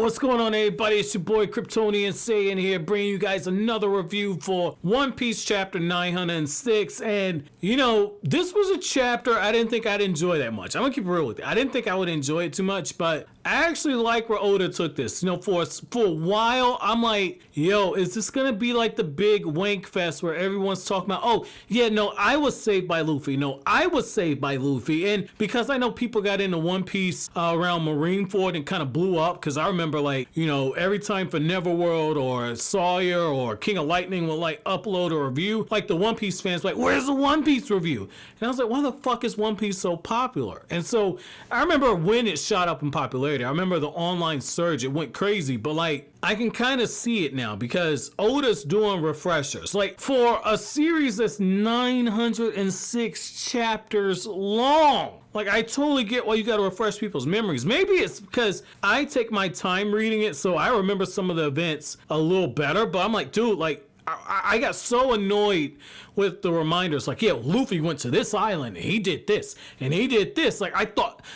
What's going on, everybody? It's your boy Kryptonian Saiyan here, bringing you guys another review for One Piece chapter 906. And you know, this was a chapter I didn't think I'd enjoy that much. I'm gonna keep it real with you. I didn't think I would enjoy it too much, but I actually like where Oda took this. You know, for a while, I'm like, yo, is this gonna be like the big wank fest where everyone's talking about, oh, yeah, no, I was saved by Luffy. No, I was saved by Luffy. And because I know people got into One Piece around Marineford and kind of blew up, because I remember, like, you know, every time for Neverworld or Sawyer or King of Lightning would like upload a review, like the One Piece fans were like, where's the One Piece review? And I was like, why the fuck is One Piece so popular? And so I remember when it shot up in popularity. I remember the online surge, it went crazy, but like I can kind of see it now because Oda's doing refreshers. Like for a series that's 906 chapters long, like I totally get why you got to refresh people's memories. Maybe it's because I take my time reading it, so I remember some of the events a little better, but I'm like, dude, like I got so annoyed with the reminders, like, yeah, Luffy went to this island and he did this and he did this. Like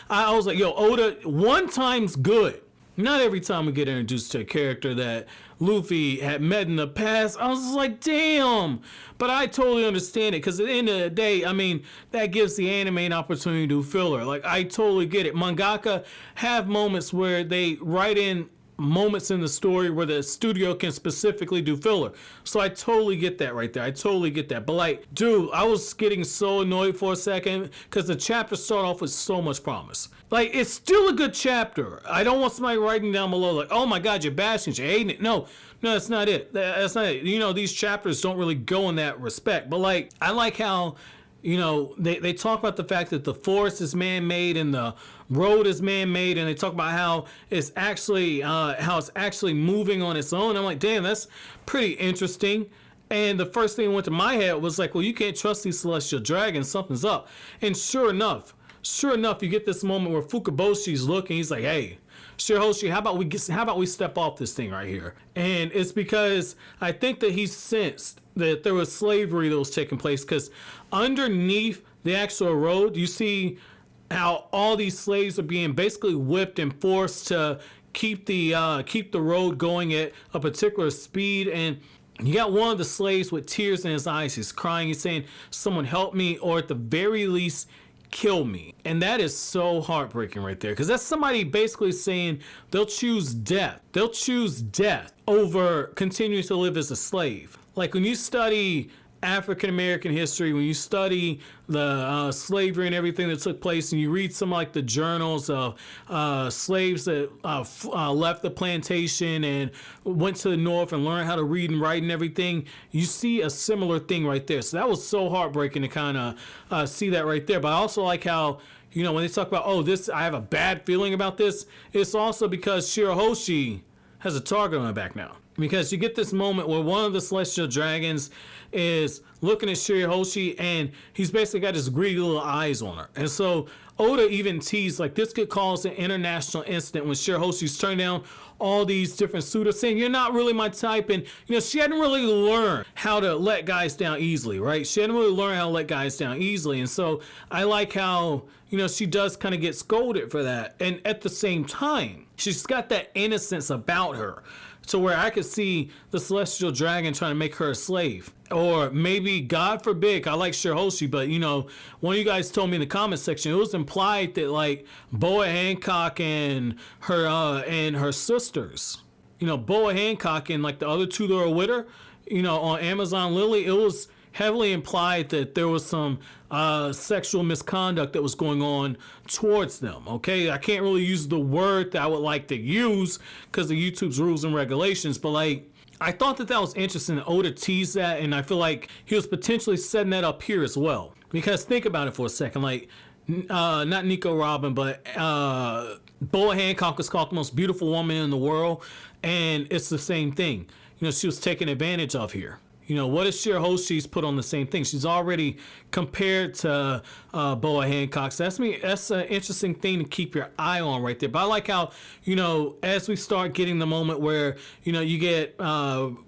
I was like, yo, Oda, one time's good. Not every time we get introduced to a character that Luffy had met in the past. I was just like, damn. But I totally understand it because at the end of the day, I mean, that gives the anime an opportunity to do filler. Like, I totally get it. Mangaka have moments where they write in moments in the story where the studio can specifically do filler. So I totally get that right there. I totally get that. But like, dude, I was getting so annoyed for a second because the chapter started off with so much promise. Like, it's still a good chapter. I don't want somebody writing down below like, oh my God, you're bashing it, you're hating it. No, that's not it. That's not it. You know, these chapters don't really go in that respect. But like, I like how, you know, they talk about the fact that the forest is man-made and the road is man-made, and they talk about how it's actually moving on its own. I'm like, damn, that's pretty interesting. And the first thing that went to my head was like, well, you can't trust these celestial dragons. Something's up. And sure enough, you get this moment where Fukaboshi's looking. He's like, hey, Shirahoshi, how about we step off this thing right here? And it's because I think that he sensed that there was slavery that was taking place, because underneath the actual road, you see how all these slaves are being basically whipped and forced to keep the road going at a particular speed. And you got one of the slaves with tears in his eyes. He's crying. He's saying, someone help me, or at the very least, kill me. And that is so heartbreaking right there, because that's somebody basically saying they'll choose death. They'll choose death over continuing to live as a slave. Like when you study African American history, when you study the slavery and everything that took place, and you read some like the journals of slaves that left the plantation and went to the north and learned how to read and write and everything, you see a similar thing right there. So that was so heartbreaking to kind of see that right there. But I also like how, you know, when they talk about, oh, this, I have a bad feeling about this, it's also because Shirahoshi has a target on her back now. Because you get this moment where one of the celestial dragons is looking at Shirahoshi, and he's basically got his greedy little eyes on her. And so Oda even teased like this could cause an international incident when Shirahoshi's turned down all these different suitors, saying you're not really my type. And you know, she hadn't really learned how to let guys down easily, right? She hadn't really learned how to let guys down easily. And so I like how, you know, she does kind of get scolded for that. And at the same time, she's got that innocence about her, to where I could see the celestial dragon trying to make her a slave. Or maybe, God forbid, I like Shirahoshi, but you know, one of you guys told me in the comment section, it was implied that like Boa Hancock and her sisters, you know, Boa Hancock and like the other two that were with her, you know, on Amazon Lily, it was heavily implied that there was some sexual misconduct that was going on towards them. Okay, I can't really use the word that I would like to use because of YouTube's rules and regulations, but like, I thought that was interesting that Oda teased that, and I feel like he was potentially setting that up here as well. Because think about it for a second, like, not Nico Robin, but Boa Hancock was called the most beautiful woman in the world, and it's the same thing. You know, she was taken advantage of here. You know, what if Shirahoshi's put on the same thing? She's already compared to Boa Hancock. So that's an interesting thing to keep your eye on right there. But I like how, you know, as we start getting the moment where, you know, you get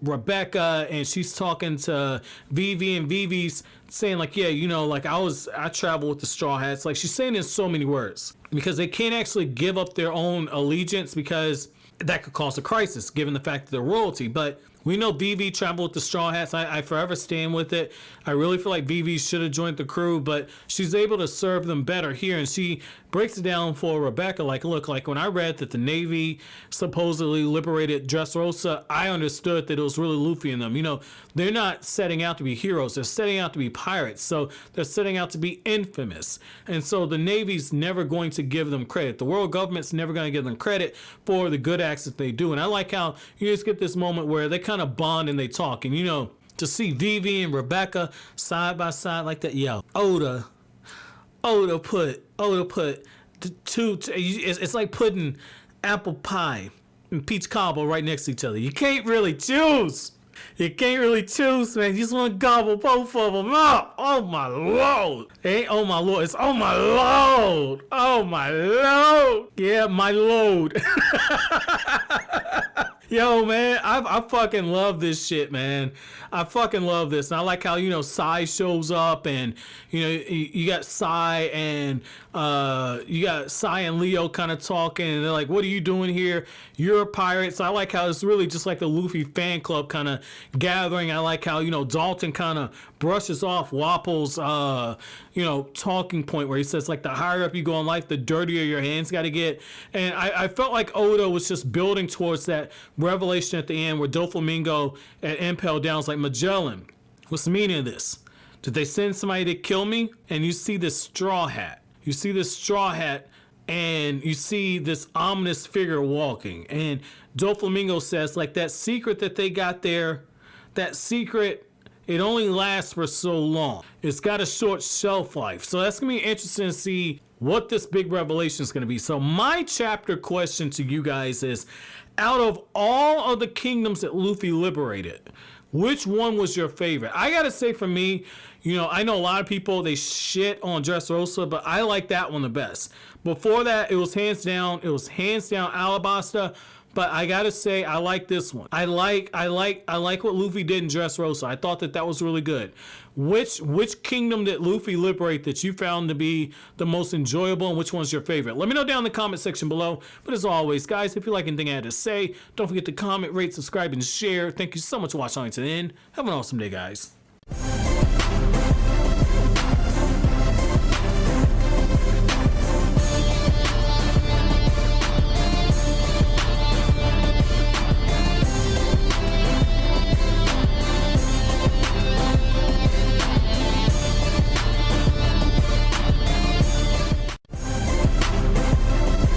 Rebecca and she's talking to Vivi, and Vivi's saying like, yeah, you know, like I travel with the Straw Hats. Like she's saying in so many words because they can't actually give up their own allegiance, because that could cause a crisis given the fact that they're royalty. But we know Vivi traveled with the Straw Hats. I forever stand with it. I really feel like Vivi should have joined the crew, but she's able to serve them better here. And she breaks it down for Rebecca. Like, look, like when I read that the Navy supposedly liberated Dressrosa, I understood that it was really Luffy and them. You know, they're not setting out to be heroes. They're setting out to be pirates. So they're setting out to be infamous. And so the Navy's never going to give them credit. The world government's never going to give them credit for the good acts that they do. And I like how you just get this moment where they kind of bond and they talk. And, you know, to see Vivi and Rebecca side by side like that, yo, Oda put it's like putting apple pie and peach cobbler right next to each other. You can't really choose. You can't really choose, man. You just want to gobble both of them up. Oh my lord. It ain't oh my lord. It's oh my lord. Oh my lord. Yeah, my load. Yo, man, I fucking love this shit, man. I fucking love this. And I like how, you know, Sai shows up and, you know, you got Sai and Leo kind of talking and they're like, what are you doing here? You're a pirate. So I like how it's really just like the Luffy fan club kind of gathering. I like how, you know, Dalton kind of brushes off Wapple's, you know, talking point where he says, like, the higher up you go in life, the dirtier your hands got to get. And I felt like Oda was just building towards that revelation at the end where Doflamingo and Impel Down was like, Magellan, what's the meaning of this? Did they send somebody to kill me? And you see this straw hat. You see this straw hat and you see this ominous figure walking. And Doflamingo says, like, that secret that they got there, that secret, it only lasts for so long. It's got a short shelf life. So that's going to be interesting to see what this big revelation is going to be. So my chapter question to you guys is, out of all of the kingdoms that Luffy liberated, which one was your favorite? I got to say for me, you know, I know a lot of people, they shit on Dressrosa, but I like that one the best. Before that, it was hands down Alabasta. But I gotta say, I like this one. I like what Luffy did in Dressrosa. I thought that was really good. Which kingdom did Luffy liberate that you found to be the most enjoyable, and which one's your favorite? Let me know down in the comment section below. But as always, guys, if you like anything I had to say, don't forget to comment, rate, subscribe, and share. Thank you so much for watching to the end. Have an awesome day, guys.